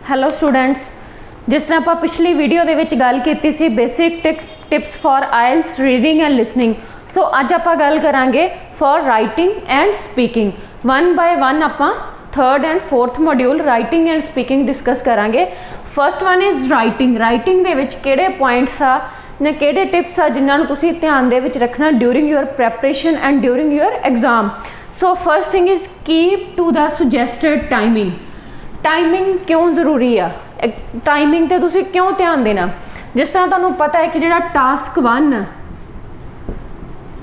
Hello students, जिस तरह आप पिछली वीडियो दे विच गल कीती सी basic tips for IELTS reading and listening. So अज आप गल करांगे for writing and speaking. One by one आपां third and fourth module writing and speaking discuss करांगे। First one is writing. Writing दे विच किहड़े पॉइंट्स आ ने किहड़े टिप्स आ जिन्हां नूं तुसीं ध्यान दे विच रखना during your preparation and during your exam. So first thing is keep to the suggested timing. Timing क्यों जरूरी आ, टाइमिंग ते तुसीं क्यों ध्यान देना। जिस तरह तुहानूं पता है कि जिहड़ा टास्क 1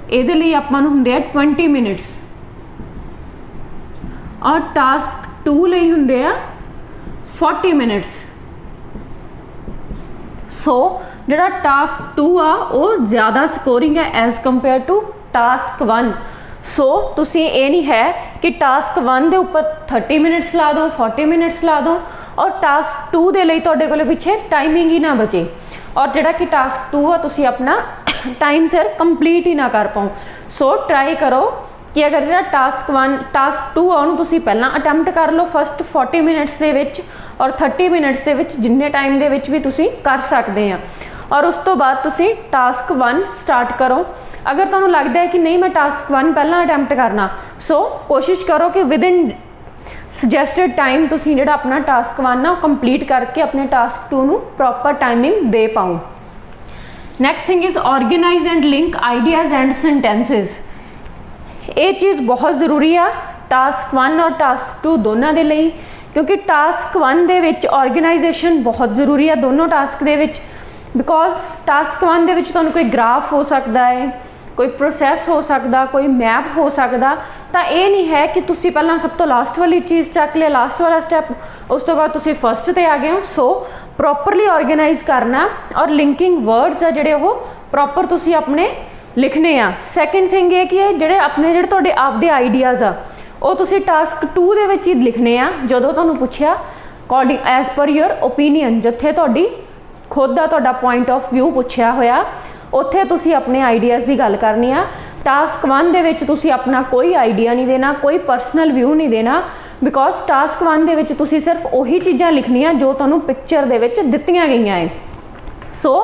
इहदे लई आपां नूं हुंदे आ 20 मिनट्स और टास्क 2 लई हुंदे आ 40 मिनट्स। सो जिहड़ा टास्क 2 आ वो ज़्यादा स्कोरिंग है एज कंपेयर टू टास्क 1। सो तुसी ये नहीं है कि टास्क 1 के उपर 30 मिनट्स ला दो 40 मिनट्स ला दो और टास्क 2 के लिए तुहाडे कोल पिछे टाइमिंग ही ना बचे और जिहड़ा कि टास्क 2 आ तुसी अपना टाइम सिर कंप्लीट ही ना कर पाओ। सो ट्राई करो कि अगर जिहड़ा टास्क 2 आ उहनूं तुसी पहलां अटैम्प्ट कर लो फस्ट 40 मिनट्स दे विच और 30 मिनट्स दे विच जिन्ने टाइम दे विच भी तुसी कर सकते हैं और उस तो बाद तुसी टास्क 1 स्टार्ट करो। अगर तुहानूं लगता है कि नहीं मैं टास्क 1 पहला अटैम्प्ट करना, सो कोशिश करो कि विद इन सुजैसटेड टाइम तुसी जिहड़ा अपना टास्क 1 ना कंप्लीट करके अपने टास्क 2 नूं प्रॉपर टाइमिंग दे पाओ। Next thing is organise and link ideas and sentences. ये चीज़ बहुत ज़रूरी है टास्क 1 और टास्क 2 दोनों के लिए, क्योंकि टास्क 1 दे विच ऑर्गेनाइजेशन बहुत ज़रूरी है दोनों task they which. Because task 1 दे विच तुहानूं कोई ग्राफ हो सकता है, कोई प्रोसैस हो सकता, कोई मैप हो सकता, तो ये नहीं है कि तुसी पहला सब तो लास्ट वाली चीज़ चक लिया लास्ट वाला स्टैप उस तो बाद तुसी फस्ट ते आ गए हो। सो प्रॉपरली ऑर्गेनाइज करना और लिंकिंग वर्ड्स आ जिहड़े वो प्रॉपर तुसी अपने लिखने आ। सैकेंड थिंग ये कि जिहड़े अपने जिहड़े तुहाडे आपदे आइडियाज़ आ वो तुसी टास्क 2 दे विच ही लिखने आ। जदों तुहानूं पुछया according as per your opinion जिथे तुहाडी खुद का तुहाडा पॉइंट ऑफ व्यू पुछया होया उत्थे तुसी अपने आइडियाज़ की गल करनी आ। टास्क 1 दे विच तुसी अपना कोई आइडिया नहीं देना, कोई पर्सनल व्यू नहीं देना, बिकॉज टास्क 1 दे विच तुसी सिर्फ उही चीज़ां लिखनियां जो तुहानूं पिक्चर दे विच दित्तियां गईयां है। सो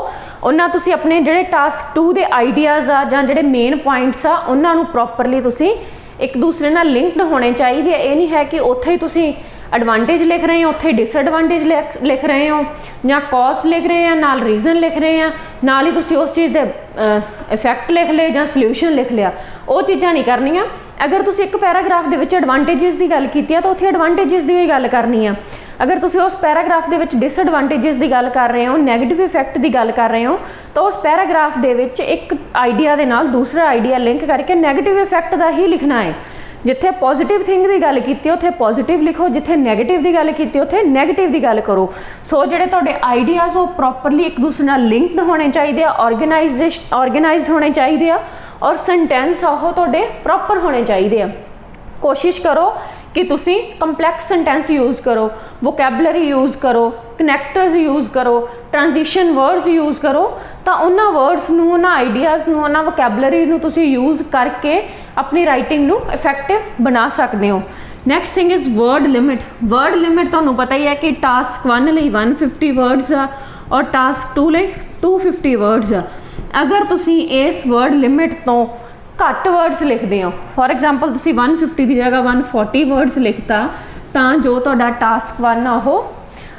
उन्हां तुसी अपने जिहड़े टास्क 2 दे आइडियाज़ आ जां जिहड़े मेन पॉइंट्स आ उन्हां नूं प्रॉपरली तुसी एक दूसरे नाल लिंक्ड होने चाहिए। ये नहीं है कि उत्थे ही तुसी एडवांटेज लिख रहे हो उत्थे डिसएडवांटेज लिख रहे हो या कॉज लिख रहे हैं नाल रीजन लिख रहे हैं नाल ही तुसी उस चीज़ के इफैक्ट लिख ले या सल्यूशन लिख लिया, वो चीज़ां नहीं करनियां। अगर तुसी एक पैराग्राफ दे विच एडवांटेजेस की गल की है तो उत्थे एडवांटेजेस की गल करनी है। अगर तुसी उस पैराग्राफ दे विच डिसएडवांटेजेस की गल कर रहे हो, नैगेटिव इफैक्ट की गल कर रहे हो, तो उस पैराग्राफ दे विच एक आइडिया दे नाल दूसरा आइडिया लिंक करके नैगेटिव इफैक्ट का ही लिखना है। जिथे पॉजिटिव थिंग की गल की उत्थे पॉजिटिव लिखो, जिथे नैगेटिव की गल की उत्थे नैगेटिव की गल करो। सो जिहड़े तुहाडे आइडियाज़ वो प्रॉपरली एक दूसरे नाल लिंक्ड होने चाहिए, ऑर्गेनाइज्ड होने चाहिए और सेंटेंस वो तुहाडे प्रॉपर होने चाहिए। कोशिश करो कि तुसी कंपलैक्स सेंटेंस यूज़ करो, वोकैबलरी यूज़ करो, कनैक्टर्स यूज़ करो, ट्रांजिशन वर्ड्स यूज़ करो, तो उन्होंने वर्ड्स नूं उन्होंने आइडियाज़ नूं उन्होंने वोकैबलरी नूं तुसी यूज़ करके अपनी राइटिंग नूं इफैक्टिव बना सकते हो। Next thing is word limit. Word limit तुहानूं पता ही है कि टास्क 1 लई 150 वर्ड्स आ और टास्क 2 लई 250 वर्ड्स आ। अगर तुसी इस वर्ड लिमिट तो घट वर्ड्स लिखते हो, फॉर एग्जाम्पल तुसी 150 की जगह 140 वर्ड्स लिखता तो जो तुहाडा टास्क 1 आ वो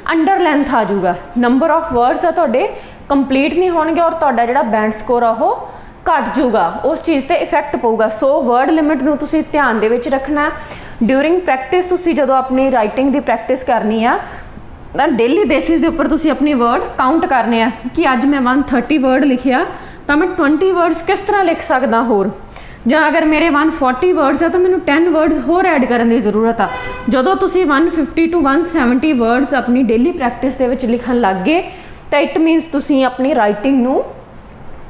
अंडर लेंथ आ जाऊगा, नंबर ऑफ वर्ड्स आ तुहाडे कंप्लीट नहीं होणगे और तुहाडा जिहड़ा बैंड स्कोर आ वो घट जाऊगा, उस चीज़ ते इफैक्ट पऊगा। सो वर्ड लिमिट नूं तुसी ध्यान दे विच रखना। ड्यूरिंग प्रैक्टिस तुसी जदों अपनी राइटिंग की प्रैक्टिस करनी आ डेली बेसिस के उपर तुसी अपनी वर्ड काउंट करने आ कि अज मैं 130 वर्ड लिखिया तो मैं 20 वर्ड्स किस तरह लिख सकदा होर, ਜਾਂ अगर मेरे 140 वर्ड्स है तो मैंने 10 वर्ड्स होर ऐड करने की जरूरत आ। जदों तुसी 150 to 170 वर्ड्स अपनी डेली प्रैक्टिस दे विच लिखण लग गए तो इट मीनस तुसी अपनी राइटिंग नूं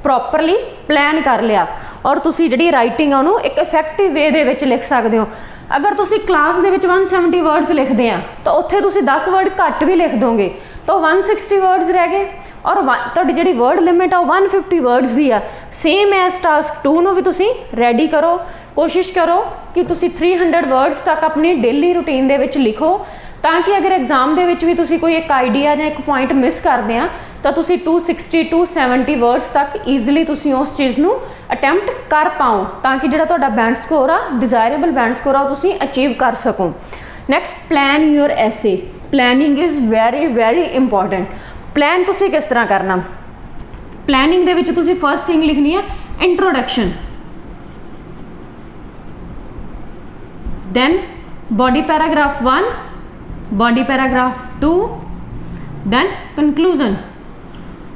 प्रॉपरली प्लान कर लिया और तुसी जिहड़ी राइटिंग आ एक इफैक्टिव वे दे विच लिख सकते हो। अगर तुसी क्लास दे विच 170 वर्ड्स लिखते हैं तो उत्थे तुसी 10 वर्ड घट भी लिख दोगे तो 160 वर्ड्स रह गए और तुहाडी जिहड़ी वर्ड लिमिट आ 150 वर्ड्स दी आ। सेम एज टास्क 2 नूं भी तुसी रेडी करो कोशिश करो कि तुसी 300 वर्ड्स तक अपनी डेली रूटीन दे विच लिखो, ताकि अगर एग्जाम दे विच भी तुसी कोई एक आइडिया या एक पॉइंट मिस करते हैं तो तुसी 260 to 70 वर्ड्स तक ईजिली तुसी उस चीज़ नू अटैम्प्ट कर पाओ, ताकि जिहड़ा तुहाडा बैंड स्कोर आ डिजायरेबल बैंड स्कोर आ तुसी अचीव कर सको। Next, plan your essay. Planning is very very important. Plan तुसी किस तरह करना, प्लैनिंग दे विच तुसी फर्स्ट थिंग लिखनी है introduction, then body paragraph 1, body paragraph 2, then conclusion.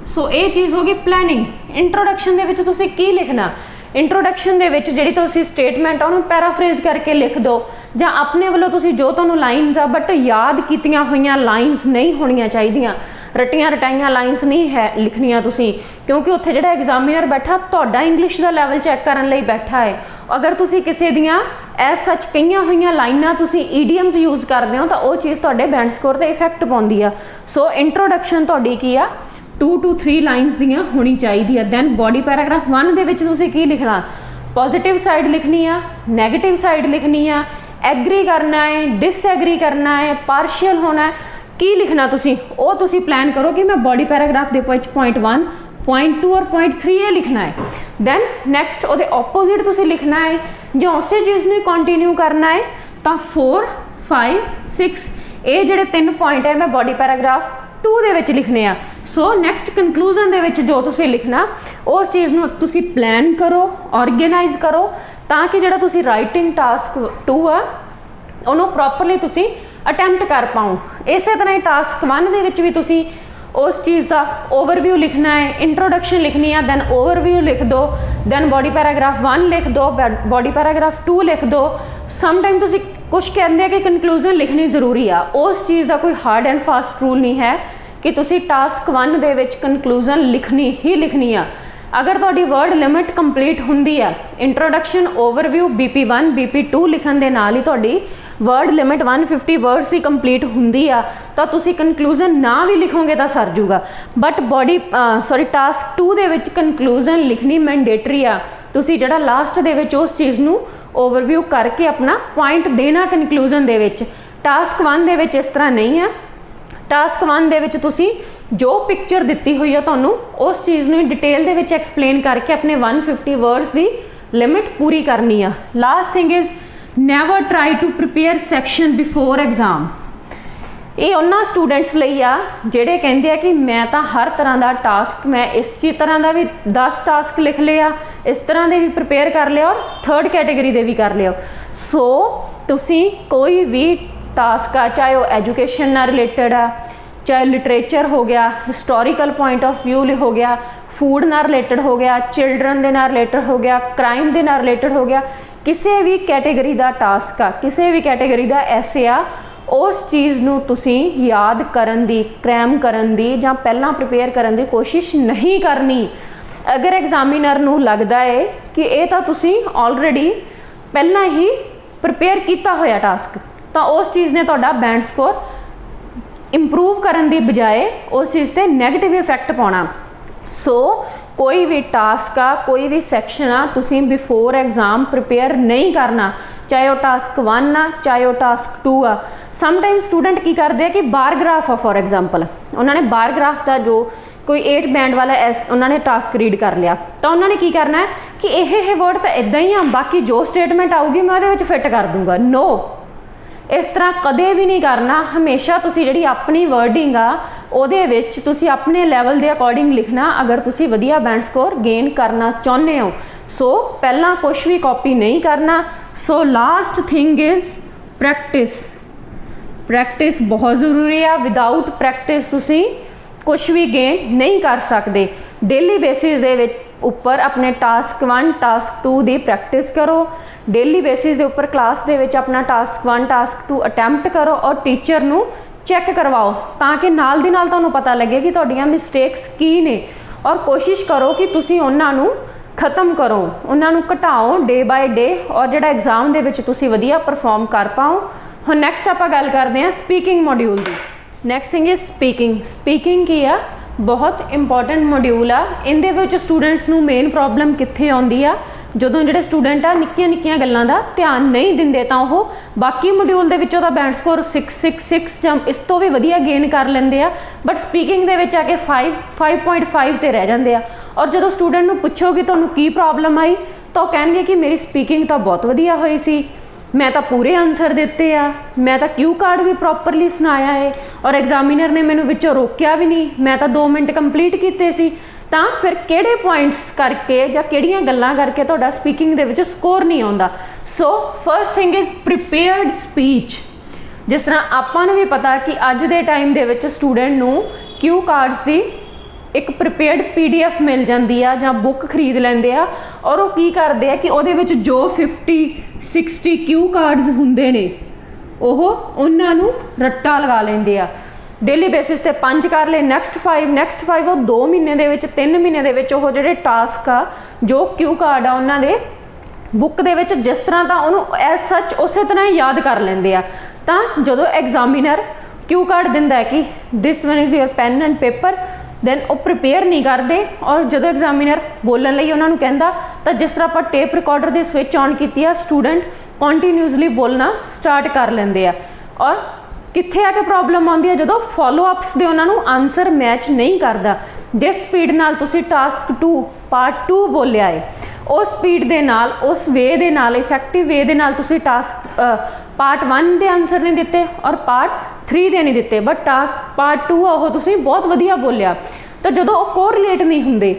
So ये चीज़ होगी प्लैनिंग। इंट्रोडक्शन दे विच तुसी की लिखना, इंट्रोडक्शन दे विच जिहड़ी तुसी स्टेटमेंट उहनूं पैराफ्रेज करके लिख दो, जां अपने वालों तुसी जो तुहानूं लाइन्स आ बट याद कीतियां होईयां लाइन्स नहीं होणीआं चाहीदियां, रटियां रटाइयां लाइन्स नहीं है लिखनियां तुसी, क्योंकि उत्थे जिहड़ा एग्जामिनर बैठा तुहाडा इंग्लिश दा लैवल चैक करन लई बैठा है। अगर तुसी किसी दियां एज सच कईयां होईयां लाइनां तुसी ईडीएम्स यूज़ करदे हो तो वो चीज़ तुहाडे बैंड स्कोर ते इफैक्ट पाउंदी आ। सो इंट्रोडक्शन तुहाडी की आ 2 to 3 लाइन्स दियां होनी चाहिए। दैन बॉडी पैराग्राफ 1 दे विच तुसी की लिखना, पॉजिटिव साइड लिखनी आ, नैगेटिव साइड लिखनी आ, एग्री करना है, डिसएग्री करना है, पार्शियल होना है, की लिखना तुसी वो तुसी प्लान करो कि मैं बॉडी पैराग्राफ दे पॉइंट 1, पॉइंट 2 और पॉइंट 3 ये लिखना है। दैन नैक्सट वो ऑपोजिट तुसी लिखना है, जो उस चीज़ ने कंटिन्यू करना है तो 4, 5, 6 ये जिहड़े 3 पॉइंट है मैं बॉडी पैराग्राफ 2 दे विच लिखने आ। सो नैक्सट कंक्लूजन दे विच जो तुसी लिखना उस चीज़ नूं तुसी प्लान करो, ऑर्गेनाइज करो, ताकि जिहड़ा तुसी राइटिंग टास्क 2 आ उन्होंने प्रॉपरली तुसी अटैम्प्ट कर पाओ। इस तरह ही टास्क 1 दे विच भी तुसी उस चीज़ का ओवरव्यू लिखना है, इंट्रोडक्शन लिखनी है, दैन ओवरव्यू लिख दो, दैन बॉडी पैराग्राफ 1 लिख दो, बॉडी पैराग्राफ 2 लिख दो। समटाइम तुसी कुछ कहते हैं कि कंक्लूजन लिखनी जरूरी आ, उस चीज़ का कोई हार्ड एंड फास्ट रूल नहीं है कि तुसी टास्क 1 दे विच कंक्लूजन लिखनी ही लिखनी आ। अगर तुहाडी वर्ड लिमिट कंप्लीट हुंदी है, इंट्रोडक्शन, ओवरव्यू, BP1, BP2 लिखण दे नाल ही तुहाडी वर्ड लिमिट 150 वर्ड्स ही कंप्लीट हुंदी आ, तो तुसी कंक्लूजन ना भी लिखोगे तो सर जूगा। बट टास्क 2 दे विच कंक्लूजन लिखनी मैंडेटरी आ। तुसी जिहड़ा लास्ट दे विच उस चीज़ नूं ओवरव्यू करके अपना पॉइंट देना कंक्लूजन दे विच। टास्क 1 दे विच इस तरह नहीं है। टास्क 1 दे विच तुसी जो पिक्चर दिती हुई है तुहानूं उस चीज़ नूं डिटेल दे विच एक्सप्लेन करके अपने 150 वर्ड्स की लिमिट पूरी करनी आ। Last thing is never try to prepare section before exam. ये उन्होंने स्टूडेंट्स लिए आ जिहड़े कहंदे आ कि मैं तो हर तरह का टास्क, मैं इस चीज़ तरह का भी 10 टास्क लिख लिया, इस तरह के भी प्रिपेयर कर लिया और 3rd कैटेगरी के भी कर लिया। सो तुसी कोई भी टास्क आ, चाहे वो एजुकेशन नाल रिलेटेड आ, चाहे लिटरेचर हो गया, हिस्टोरिकल पॉइंट ऑफ व्यू हो गया, फूड नाल रिलेटेड हो गया, चिल्ड्रन दे नाल रिलेटेड हो गया, क्राइम दे नाल रिलेटेड हो गया, किसी भी कैटेगरी का टास्क आ, किसी भी कैटेगरी का ऐसे आ, उस चीज़ नूं तुसी याद करन दी, क्रैम करन दी जां पहलां प्रिपेयर करन दी कोशिश नहीं करनी। अगर एग्जामिनर नूं लगदा है कि ये तो तुसी ऑलरेडी पहलां ही प्रिपेयर किया होया टास्क, तो उस चीज़ ने तुहाडा बैंड स्कोर इंप्रूव करन दी बजाय उस चीज़ ते नैगेटिव इफैक्ट पाउणा। सो कोई भी टास्क आ, कोई भी सैक्शन आ, तुसी बिफोर एग्जाम प्रिपेयर नहीं करना, चाहे वो टास्क 1 आ, चाहे वो टास्क 2 आ। समटाइम स्टूडेंट की करते हैं कि बारग्राफ आ, फॉर एग्जाम्पल उन्होंने बारग्राफ का जो कोई 8 बैंड वाला उन्होंने टास्क रीड कर लिया, तो उन्होंने की करना है कि यह वर्ड तो इदा ही आ, बाकी जो स्टेटमेंट आऊगी मैं वो फिट कर दूंगा। नो, इस तरह कदे भी नहीं करना। हमेशा तुसी जिहड़ी अपनी वर्डिंग आ उहदे विच तुसी अपने लैवल के अकॉर्डिंग लिखना, अगर तुसी वधिया बैंड स्कोर गेन करना चाहुंदे हो। सो पहला कुछ भी कॉपी नहीं करना। So last thing is practice. Practice बहुत ज़रूरी है। विदाउट प्रैक्टिस तुसी कुछ भी गेन नहीं कर सकते। डेली बेसिस दे विच उपर अपने टास्क 1 टास्क 2 की प्रैक्टिस करो। डेली बेसिस के उपर क्लास दे विच अपना टास्क 1 टास्क 2 अटैम्प्ट करो और टीचर नूं चैक करवाओ, ताकि नाल दी नाल तुहानूं पता लगे कि तुहाडीआं मिसटेक्स की ने, और कोशिश करो कि तुसी उन्हां नूं खत्म करो, उन्हां नूं घटाओ डे बाय डे, और जिहड़ा एग्जाम दे विच तुसी वधिया परफॉर्म कर पाओ। हुण नैक्सट आपां गल करदे हां speaking module the. Next thing is speaking. Speaking की आ बहुत इंपॉर्टेंट मॉड्यूल आ। इहदे विच स्टूडेंट्स नूं मेन प्रॉब्लम कित्थे आउंदी आ, ਜਦੋਂ ਜਿਹੜੇ ਸਟੂਡੈਂਟ ਆ ਨਿੱਕੀਆਂ ਨਿੱਕੀਆਂ ਗੱਲਾਂ ਦਾ ਧਿਆਨ ਨਹੀਂ ਦਿੰਦੇ ਤਾਂ ਉਹ ਬਾਕੀ ਮੋਡਿਊਲ ਦੇ ਵਿੱਚੋਂ ਤਾਂ ਬੈਂਡ ਸਕੋਰ 666 ਜਾਂ ਇਸ ਤੋਂ ਵੀ ਵਧੀਆ ਗੇਨ ਕਰ ਲੈਂਦੇ ਆ, ਬਟ ਸਪੀਕਿੰਗ ਦੇ ਵਿੱਚ ਆ ਕੇ 5.5 ਤੇ ਰਹਿ ਜਾਂਦੇ ਆ। ਔਰ ਜਦੋਂ ਸਟੂਡੈਂਟ ਨੂੰ ਪੁੱਛੋਗੇ ਤੁਹਾਨੂੰ ਕੀ ਪ੍ਰੋਬਲਮ ਆਈ ਤਾਂ ਉਹ ਕਹਿਣਗੇ ਕਿ ਮੇਰੀ ਸਪੀਕਿੰਗ ਤਾਂ ਬਹੁਤ ਵਧੀਆ ਹੋਈ ਸੀ, ਮੈਂ ਤਾਂ ਪੂਰੇ ਆਨਸਰ ਦਿੱਤੇ ਆ, ਮੈਂ ਤਾਂ ਕਿਊ ਕਾਰਡ ਵੀ ਪ੍ਰੋਪਰਲੀ ਸੁਣਾਇਆ ਹੈ ਔਰ ਐਗਜ਼ਾਮੀਨਰ ਨੇ ਮੈਨੂੰ ਵਿੱਚੋਂ ਰੋਕਿਆ ਵੀ ਨਹੀਂ, ਮੈਂ ਤਾਂ 2 ਮਿੰਟ ਕੰਪਲੀਟ ਕੀਤੇ ਸੀ। ਤਾਂ ਫਿਰ ਕਿਹੜੇ ਪੁਆਇੰਟਸ ਕਰਕੇ ਜਾਂ ਕਿਹੜੀਆਂ ਗੱਲਾਂ ਕਰਕੇ ਤੁਹਾਡਾ ਸਪੀਕਿੰਗ ਦੇ ਵਿੱਚ ਸਕੋਰ ਨਹੀਂ ਆਉਂਦਾ? ਸੋ first thing is prepared speech. ਜਿਸ ਤਰ੍ਹਾਂ ਆਪਾਂ ਨੂੰ ਵੀ ਪਤਾ ਕਿ ਅੱਜ ਦੇ ਟਾਈਮ ਦੇ ਵਿੱਚ ਸਟੂਡੈਂਟ ਨੂੰ ਕਿਊ ਕਾਰਡਸ ਦੀ ਇੱਕ ਪ੍ਰੀਪੇਅਰਡ PDF ਮਿਲ ਜਾਂਦੀ ਆ ਜਾਂ ਬੁੱਕ ਖਰੀਦ ਲੈਂਦੇ ਆ ਔਰ ਉਹ ਕੀ ਕਰਦੇ ਆ ਕਿ ਉਹਦੇ ਵਿੱਚ ਜੋ 50-60 ਕਿਊ ਕਾਰਡਸ ਹੁੰਦੇ ਨੇ ਉਹ ਉਹਨਾਂ ਨੂੰ ਰੱਟਾ ਲਗਾ ਲੈਂਦੇ ਆ। ਡੇਲੀ ਬੇਸਿਸ ਤੇ 5 ਕਰ ਲਏ, ਨੈਕਸਟ 5 ਉਹ 2 ਮਹੀਨੇ ਦੇ ਵਿੱਚ 3 ਮਹੀਨੇ ਦੇ ਵਿੱਚ ਉਹ ਜਿਹੜੇ ਟਾਸਕ ਆ ਜੋ ਕਿਊ ਕਾਰਡ ਆ ਉਹਨਾਂ ਦੇ ਬੁੱਕ ਦੇ ਵਿੱਚ ਜਿਸ ਤਰ੍ਹਾਂ ਤਾਂ ਉਹਨੂੰ ਐਜ਼ ਸੱਚ ਉਸੇ ਤਰ੍ਹਾਂ ਹੀ ਯਾਦ ਕਰ ਲੈਂਦੇ ਆ। ਤਾਂ ਜਦੋਂ ਐਗਜ਼ਾਮੀਨਰ ਕਿਊ ਕਾਰਡ ਦਿੰਦਾ ਹੈ ਕਿ this one is your pen and paper, then ਉਹ ਪ੍ਰੀਪੇਅਰ ਨਹੀਂ ਕਰਦੇ ਔਰ ਜਦੋਂ ਐਗਜ਼ਾਮੀਨਰ ਬੋਲਣ ਲਈ ਉਹਨਾਂ ਨੂੰ ਕਹਿੰਦਾ ਤਾਂ ਜਿਸ ਤਰ੍ਹਾਂ ਆਪਾਂ ਟੇਪ ਰਿਕਾਰਡਰ ਦੇ ਸਵਿਚ ਔਨ ਕੀਤੀ ਆ, ਸਟੂਡੈਂਟ ਕੰਟੀਨਿਊਸਲੀ ਬੋਲਣਾ ਸਟਾਰਟ ਕਰ ਲੈਂਦੇ ਆ। ਔਰ ਕਿੱਥੇ ਆ ਕੇ ਪ੍ਰੋਬਲਮ ਆਉਂਦੀ ਹੈ? ਜਦੋਂ ਫੋਲੋ ਅਪਸ ਦੇ ਉਹਨਾਂ ਨੂੰ ਆਨਸਰ ਮੈਚ ਨਹੀਂ ਕਰਦਾ। ਜਿਸ ਸਪੀਡ ਨਾਲ ਤੁਸੀਂ ਟਾਸਕ 2 ਪਾਰਟ 2 ਬੋਲਿਆ ਹੈ ਉਸ ਸਪੀਡ ਦੇ ਨਾਲ, ਉਸ ਵੇ ਦੇ ਨਾਲ, ਇਫੈਕਟਿਵ ਵੇ ਦੇ ਨਾਲ ਤੁਸੀਂ ਟਾਸਕ ਪਾਰਟ 1 ਦੇ ਆਨਸਰ ਨਹੀਂ ਦਿੱਤੇ ਔਰ ਪਾਰਟ 3 ਦੇ ਨਹੀਂ ਦਿੱਤੇ, ਬਟ ਟਾਸਕ ਪਾਰਟ 2 ਉਹ ਤੁਸੀਂ ਬਹੁਤ ਵਧੀਆ ਬੋਲਿਆ। ਤਾਂ ਜਦੋਂ ਉਹ ਕੋਰਿਲੇਟ ਨਹੀਂ ਹੁੰਦੇ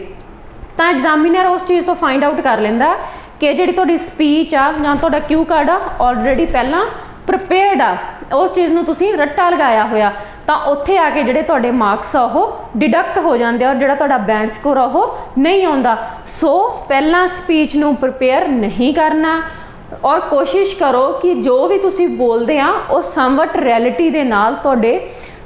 ਤਾਂ ਐਗਜ਼ਾਮੀਨਰ ਉਸ ਚੀਜ਼ ਤੋਂ ਫਾਈਂਡ ਆਊਟ ਕਰ ਲੈਂਦਾ ਕਿ ਜਿਹੜੀ ਤੁਹਾਡੀ ਸਪੀਚ ਆ ਜਾਂ ਤੁਹਾਡਾ ਕਿਊ ਕਾਰਡ ਆ ਆਲਰੇਡੀ ਪਹਿਲਾਂ ਪ੍ਰੀਪੇਅਰਡ ਆ, ਉਸ ਚੀਜ਼ ਨੂੰ ਤੁਸੀਂ ਰੱਟਾ ਲਗਾਇਆ ਹੋਇਆ। ਤਾਂ ਉੱਥੇ ਆ ਕੇ ਜਿਹੜੇ ਤੁਹਾਡੇ ਮਾਰਕਸ ਆ ਉਹ ਡਿਡਕਟ ਹੋ ਜਾਂਦੇ ਔਰ ਜਿਹੜਾ ਤੁਹਾਡਾ ਬੈਂਡ ਸਕੋਰ ਆ ਉਹ ਨਹੀਂ ਆਉਂਦਾ। ਸੋ ਪਹਿਲਾਂ ਸਪੀਚ ਨੂੰ ਪ੍ਰੀਪੇਅਰ ਨਹੀਂ ਕਰਨਾ ਔਰ ਕੋਸ਼ਿਸ਼ ਕਰੋ ਕਿ ਜੋ ਵੀ ਤੁਸੀਂ ਬੋਲਦੇ ਆ ਉਹ ਸਮਵਟ ਰਿਐਲਿਟੀ ਦੇ ਨਾਲ, ਤੁਹਾਡੇ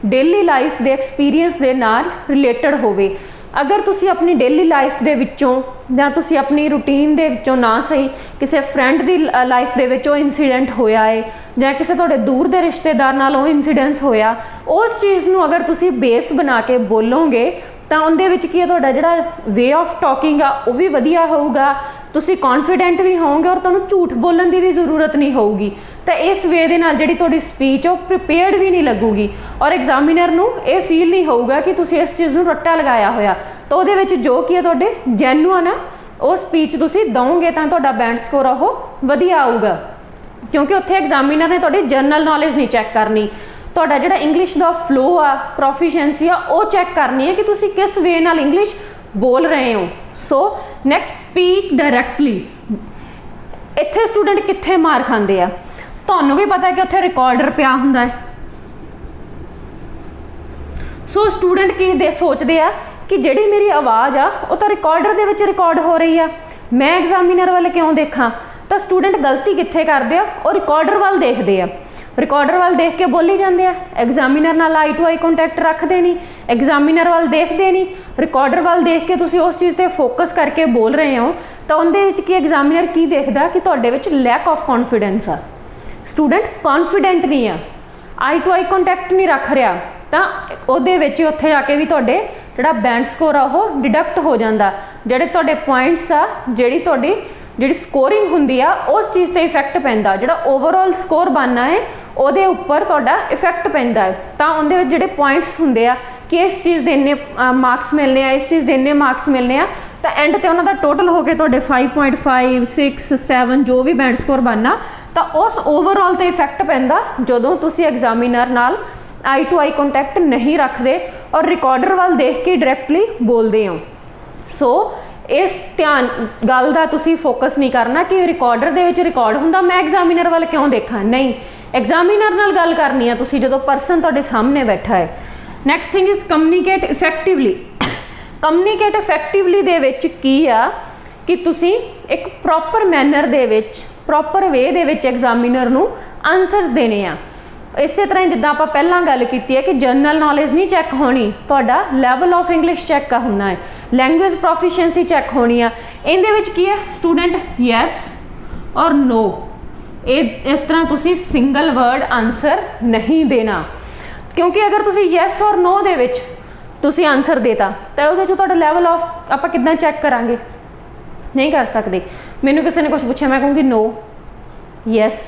ਡੇਲੀ ਲਾਈਫ ਦੇ ਐਕਸਪੀਰੀਅੰਸ ਦੇ ਨਾਲ ਰਿਲੇਟਡ ਹੋਵੇ। ਅਗਰ ਤੁਸੀਂ ਆਪਣੀ ਡੇਲੀ ਲਾਈਫ ਦੇ ਵਿੱਚੋਂ ਜਾਂ ਤੁਸੀਂ ਆਪਣੀ ਰੂਟੀਨ ਦੇ ਵਿੱਚੋਂ ਨਾ ਸਹੀ ਕਿਸੇ ਫਰੈਂਡ ਦੀ ਲਾਈਫ ਦੇ ਵਿੱਚ ਉਹ ਇਨਸੀਡੈਂਟ ਹੋਇਆ ਹੈ ਜਾਂ ਕਿਸੇ ਤੁਹਾਡੇ ਦੂਰ ਦੇ ਰਿਸ਼ਤੇਦਾਰ ਨਾਲ ਉਹ ਇਨਸੀਡੈਂਸ ਹੋਇਆ, ਉਸ ਚੀਜ਼ ਨੂੰ ਅਗਰ ਤੁਸੀਂ ਬੇਸ ਬਣਾ ਕੇ ਬੋਲੋਗੇ ਤਾਂ ਉਹਦੇ ਵਿੱਚ ਕੀ ਹੈ, ਤੁਹਾਡਾ ਜਿਹੜਾ ਵੇ ਆਫ ਟਾਕਿੰਗ ਆ ਉਹ ਵੀ ਵਧੀਆ ਹੋਊਗਾ, ਤੁਸੀਂ ਕੌਨਫੀਡੈਂਟ ਵੀ ਹੋਵੋਗੇ ਔਰ ਤੁਹਾਨੂੰ ਝੂਠ ਬੋਲਣ ਦੀ ਵੀ ਜ਼ਰੂਰਤ ਨਹੀਂ ਹੋਊਗੀ। ਤਾਂ ਇਸ ਵੇ ਦੇ ਨਾਲ ਜਿਹੜੀ ਤੁਹਾਡੀ ਸਪੀਚ ਉਹ ਪ੍ਰੀਪੇਅਰਡ ਵੀ ਨਹੀਂ ਲੱਗੂਗੀ ਔਰ ਐਗਜ਼ਾਮੀਨਰ ਨੂੰ ਇਹ ਫੀਲ ਨਹੀਂ ਹੋਊਗਾ ਕਿ ਤੁਸੀਂ ਇਸ ਚੀਜ਼ ਨੂੰ ਰੱਟਾ ਲਗਾਇਆ ਹੋਇਆ। ਤਾਂ ਉਹਦੇ ਵਿੱਚ ਜੋ ਕੀ ਹੈ ਤੁਹਾਡੇ ਜੈਨੂਅਨ ਆ ਉਹ ਸਪੀਚ ਤੁਸੀਂ ਦਵੋਗੇ ਤਾਂ ਤੁਹਾਡਾ ਬੈਂਡ ਸਕੋਰ ਉਹ ਵਧੀਆ ਆਊਗਾ, ਕਿਉਂਕਿ ਉੱਥੇ ਐਗਜ਼ਾਮੀਨਰ ਨੇ ਤੁਹਾਡੀ ਜਨਰਲ ਨੌਲੇਜ ਨਹੀਂ ਚੈੱਕ ਕਰਨੀ, ਤੁਹਾਡਾ ਜਿਹੜਾ ਇੰਗਲਿਸ਼ ਦਾ ਫਲੋ ਆ, ਪ੍ਰੋਫੀਸ਼ੀਐਂਸੀ ਆ ਉਹ ਚੈੱਕ ਕਰਨੀ ਹੈ ਕਿ ਤੁਸੀਂ ਕਿਸ ਵੇ ਨਾਲ ਇੰਗਲਿਸ਼ ਬੋਲ ਰਹੇ ਹੋ। So next, speak directly. ਇੱਥੇ ਸਟੂਡੈਂਟ ਕਿੱਥੇ ਮਾਰ ਖਾਂਦੇ ਆ? ਤੁਹਾਨੂੰ ਵੀ ਪਤਾ ਕਿ ਉੱਥੇ ਰਿਕਾਰਡਰ ਪਿਆ ਹੁੰਦਾ ਹੈ। ਸੋ ਸਟੂਡੈਂਟ ਕੀ ਸੋਚਦੇ ਆ ਕਿ ਜਿਹੜੀ ਮੇਰੀ ਆਵਾਜ਼ ਆ ਉਹ ਤਾਂ ਰਿਕਾਰਡਰ ਦੇ ਵਿੱਚ ਰਿਕਾਰਡ ਹੋ ਰਹੀ ਆ, ਮੈਂ ਐਗਜ਼ਾਮੀਨਰ ਵੱਲ ਕਿਉਂ ਦੇਖਾਂ? ਤਾਂ ਸਟੂਡੈਂਟ ਗਲਤੀ ਕਿੱਥੇ ਕਰਦੇ ਆ? ਉਹ ਰਿਕਾਰਡਰ ਵੱਲ ਦੇਖਦੇ ਆ, ਰਿਕਾਰਡਰ ਵੱਲ ਦੇਖ ਕੇ ਬੋਲੀ ਜਾਂਦੇ ਆ, ਐਗਜ਼ਾਮੀਨਰ ਨਾਲ ਆਈ ਟੂ ਆਈ ਕੰਟੈਕਟ ਰੱਖਦੇ ਨਹੀਂ, ਐਗਜ਼ਾਮੀਨਰ ਵੱਲ ਦੇਖਦੇ ਨਹੀਂ, ਰਿਕਾਰਡਰ ਵੱਲ ਦੇਖ ਕੇ ਤੁਸੀਂ ਉਸ ਚੀਜ਼ ਤੇ ਫੋਕਸ ਕਰਕੇ ਬੋਲ ਰਹੇ ਹੋ। ਤਾਂ ਉਹਦੇ ਵਿੱਚ ਕੀ ਐਗਜ਼ਾਮੀਨਰ ਕੀ ਦੇਖਦਾ ਕਿ ਤੁਹਾਡੇ ਵਿੱਚ ਲੈਕ ਆਫ ਕੌਨਫੀਡੈਂਸ ਆ, ਸਟੂਡੈਂਟ ਕੌਨਫੀਡੈਂਟ ਨਹੀਂ ਆ, ਆਈ ਟੂ ਆਈ ਕੰਟੈਕਟ ਨਹੀਂ ਰੱਖ ਰਿਹਾ। ਤਾਂ ਉਹਦੇ ਵਿੱਚ ਉੱਥੇ ਜਾ ਕੇ ਵੀ ਤੁਹਾਡੇ ਜਿਹੜਾ ਬੈਂਡ ਸਕੋਰ ਆ ਉਹ ਡਿਡਕਟ ਹੋ ਜਾਂਦਾ। ਜਿਹੜੇ ਤੁਹਾਡੇ ਪੁਆਇੰਟਸ ਆ, ਜਿਹੜੀ ਸਕੋਰਿੰਗ ਹੁੰਦੀ ਆ ਉਸ ਚੀਜ਼ ਤੇ ਇਫੈਕਟ ਪੈਂਦਾ, ਜਿਹੜਾ ਓਵਰਆਲ ਸਕੋਰ ਬਣਨਾ ਹੈ ਉਹਦੇ ਉੱਪਰ ਤੁਹਾਡਾ ਇਫੈਕਟ ਪੈਂਦਾ ਹੈ। ਤਾਂ ਉਹਦੇ ਵਿੱਚ ਜਿਹੜੇ ਪੁਆਇੰਟਸ ਹੁੰਦੇ ਆ ਕਿ ਇਸ ਚੀਜ਼ ਦੇ ਇੰਨੇ ਮਾਰਕਸ ਮਿਲਨੇ ਆ, ਇਸ ਚੀਜ਼ ਦੇ ਇੰਨੇ ਮਾਰਕਸ ਮਿਲਨੇ ਆ, ਤਾਂ ਐਂਡ ਤੇ ਉਹਨਾਂ ਦਾ ਟੋਟਲ ਹੋ ਕੇ ਤੁਹਾਡੇ 5.5 6 7 ਜੋ ਵੀ ਬੈਂਡ ਸਕੋਰ ਬਣਨਾ, ਤਾਂ ਉਸ ਓਵਰਆਲ ਤੇ ਇਫੈਕਟ ਪੈਂਦਾ ਜਦੋਂ ਤੁਸੀਂ ਐਗਜ਼ਾਮੀਨਰ ਨਾਲ ਆਈ ਟੂ ਆਈ ਕੰਟੈਕਟ ਨਹੀਂ ਰੱਖਦੇ ਔਰ ਰਿਕਾਰਡਰ ਵੱਲ ਦੇਖ ਕੇ ਡਾਇਰੈਕਟਲੀ ਬੋਲਦੇ ਹੋ। ਸੋ ਇਸ ਗੱਲ ਦਾ ਤੁਸੀਂ ਫੋਕਸ ਨਹੀਂ ਕਰਨਾ ਕਿ ਰਿਕਾਰਡਰ ਦੇ ਵਿੱਚ ਰਿਕਾਰਡ ਹੁੰਦਾ, ਮੈਂ ਐਗਜ਼ਾਮੀਨਰ ਵੱਲ ਕਿਉਂ ਦੇਖਾਂ। ਨਹੀਂ, ਐਗਜ਼ਾਮੀਨਰ ਨਾਲ ਗੱਲ ਕਰਨੀ ਆ ਤੁਸੀਂ ਜਦੋਂ ਪਰਸਨ ਤੁਹਾਡੇ ਸਾਹਮਣੇ ਬੈਠਾ ਹੈ। Next thing is communicate effectively. Communicate effectively ਦੇ ਵਿੱਚ ਕੀ ਆ ਕਿ ਤੁਸੀਂ ਇੱਕ ਪ੍ਰੋਪਰ ਮੈਨਰ ਦੇ ਵਿੱਚ, ਪ੍ਰੋਪਰ ਵੇ ਦੇ ਵਿੱਚ ਐਗਜ਼ਾਮੀਨਰ ਨੂੰ ਆਨਸਰਸ ਦੇਣੇ ਆ। ਇਸੇ ਤਰ੍ਹਾਂ ਜਿੱਦਾਂ ਆਪਾਂ ਪਹਿਲਾਂ ਗੱਲ ਕੀਤੀ ਹੈ ਕਿ ਜਨਰਲ ਨੌਲੇਜ ਨਹੀਂ ਚੈੱਕ ਹੋਣੀ, ਤੁਹਾਡਾ ਲੈਵਲ ਆਫ ਇੰਗਲਿਸ਼ ਚੈੱਕ ਹੋਣਾ ਹੈ, ਲੈਂਗੁਏਜ ਪ੍ਰੋਫੀਸ਼ੀਐਂਸੀ ਚੈੱਕ ਹੋਣੀ ਆ। ਇਹਦੇ ਵਿੱਚ ਕੀ ਹੈ, ਸਟੂਡੈਂਟ ਯੈਸ ਔਰ ਨੋ, ਇਸ ਤਰ੍ਹਾਂ ਤੁਸੀਂ ਸਿੰਗਲ ਵਰਡ ਆਨਸਰ ਨਹੀਂ ਦੇਣਾ, ਕਿਉਂਕਿ ਅਗਰ ਤੁਸੀਂ ਯੈਸ ਔਰ ਨੋ ਦੇ ਵਿੱਚ ਤੁਸੀਂ ਆਨਸਰ ਦੇਤਾ ਤਾਂ ਉਹਦੇ 'ਚ ਤੁਹਾਡਾ ਲੈਵਲ ਆਫ ਆਪਾਂ ਕਿੱਦਾਂ ਚੈੱਕ ਕਰਾਂਗੇ? ਨਹੀਂ ਕਰ ਸਕਦੇ। मैनू किसी ने कुछ पूछा मैं कहूँगी नो, यस,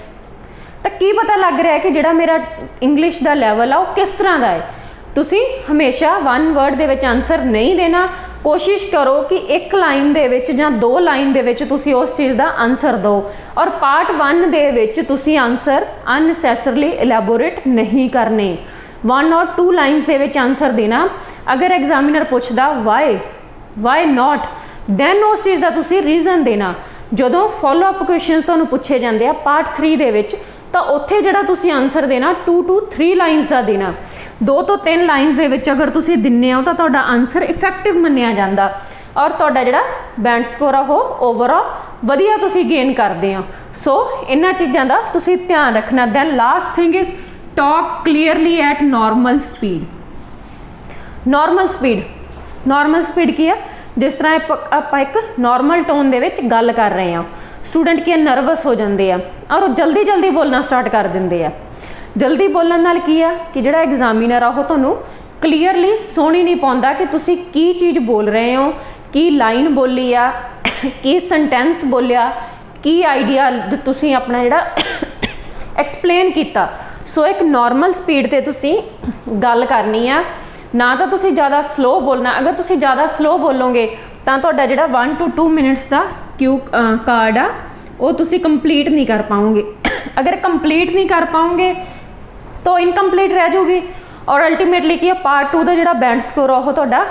तो की पता लग रहा है कि जिहड़ा मेरा इंग्लिश का लैवल आ वो किस तरह का है। तुसी हमेशा वन वर्ड दे विच आंसर नहीं देना, कोशिश करो कि एक लाइन दे विच जां 2 लाइन दे विच तुसी उस चीज़ का आंसर दो। और पार्ट 1 दे विच तुसी आंसर अननैसेसरली इलैबोरेट नहीं करने, 1 और 2 लाइन्स दे विच आंसर देना। अगर एग्जामिनर पुछदा वाई नॉट, दैन उस चीज़ का तुसी रीजन देना। जदों फॉलो अप क्वेश्चनस तुहानूं पुछे जाते हैं पार्ट 3 दे विच, तो उत्थे जिहड़ा तुसी आंसर देना 2 to 3 लाइन्स का देना। 2 to 3 लाइन्स दे विच अगर तुसी दिन्ने हो तो तुहाडा आंसर इफैक्टिव मन्निया जांदा और तुहाडा जिहड़ा बैंड स्कोर आ ओह ओवरऑल वधिया तुसी गेन करदे हो। सो इन्हां चीज़ां दा तुसी ध्यान रखना। Then last thing is talk clearly at normal speed. Normal speed की है, जिस तरह आपां एक नॉर्मल टोन दे विच गल कर रहे हैं, स्टूडेंट की नर्वस हो जाते हैं और जल्दी जल्दी बोलना स्टार्ट कर देंगे हैं। जल्दी बोलने नाल की है कि जिहड़ा एग्जामिनर आ तुहानूं क्लीयरली सुन ही नहीं पाउंदा कि तुसी की चीज़ बोल रहे हो, की लाइन बोली आ, की सेंटेंस बोलिया, की आइडिया तुसी अपना जिहड़ा एक्सप्लेन किया। सो एक नॉर्मल स्पीड ते तुसी गल करनी आ, ना तो तुसी ज़्यादा स्लो बोलना। अगर तुसी ज़्यादा स्लो बोलोगे तो तुहाडा जिहड़ा 1 to 2 मिनट्स का क्यू कार्ड आ वो तुसी कंप्लीट नहीं कर पाओगे। अगर कंप्लीट नहीं कर पाओगे तो इनकंप्लीट रह जाऊगी और अल्टीमेटली की पार्ट 2 का जिहड़ा बैंड स्कोर आ तुहाडा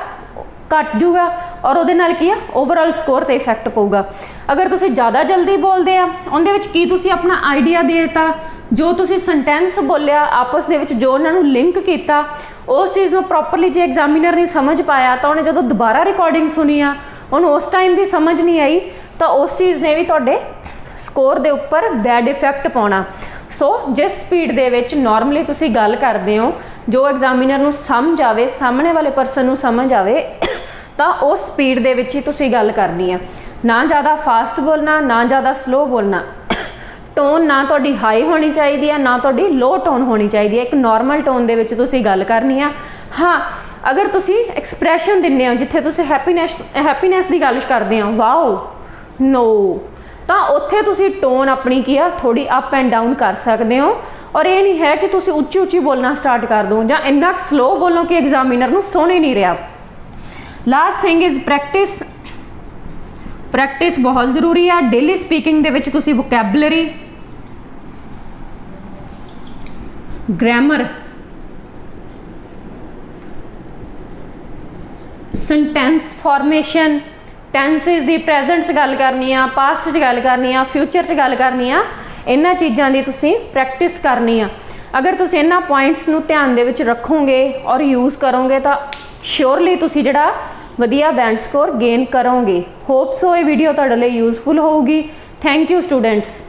घट जूगा और उहदे नाल की ओवरऑल स्कोर ते इफैक्ट पऊगा। अगर तुसी ज़्यादा जल्दी बोलते आ उहदे विच की तुसी अपना आइडिया देता, जो तुसी सेंटेंस बोलिया आपस दे विच जो उन्होंने लिंक किया उस चीज़ को प्रॉपरली जो एग्जामिनर नहीं समझ पाया तो उन्हें जो दोबारा रिकॉर्डिंग सुनी आ उन्होंने उस टाइम भी समझ नहीं आई तो उस चीज़ ने भी तुहाडे स्कोर के उपर बैड इफैक्ट पाउणा। सो जिस स्पीड दे विच नॉर्मली तुसी गल करते हो जो एग्जामिनर नूं समझ आवे, सामने वाले परसन नूं समझ आवे तो उस स्पीड दे विच ही तुसी गल करनी है। ना ज़्यादा फास्ट बोलना, ना ज़्यादा स्लो बोलना। टोन ना तुहाडी हाई होनी चाहिए ना तुहाडी लो टोन होनी चाहिए, एक नॉर्मल टोन दे विच तुसी गल करनी है। हाँ, अगर तुसी एक्सप्रैशन दिंदे हो जिथे तुसी हैप्पीनैस की गल करते हो, वाओ, नो, तो उत्थे तुसी टोन अपनी की है थोड़ी अप एंड डाउन कर सकते हो। और ये नहीं है कि तुसी उच्ची उच्ची बोलना स्टार्ट कर दो या इन्ना स्लो बोलो कि एग्जामिनर नूं सुन ही नहीं रहा। Last thing is practice. Practice बहुत जरूरी है। डेली स्पीकिंग दे विच तुसी vocabulary, grammar, sentence formation, tenses the present च गल करनी आ, पास्ट च गल करनी आ, फ्यूचर च गल करनी आ, इन्हां चीज़ां दी तुसी प्रैक्टिस करनी आ। अगर तुसी इन्हां पॉइंट्स नूं ध्यान दे विच रखोगे और यूज़ करोगे तो श्योरली तुसी जिहड़ा वधिया बैंड स्कोर गेन करोगे। होप सो ये वीडियो तुहाडे लई यूजफुल होगी। Thank you students.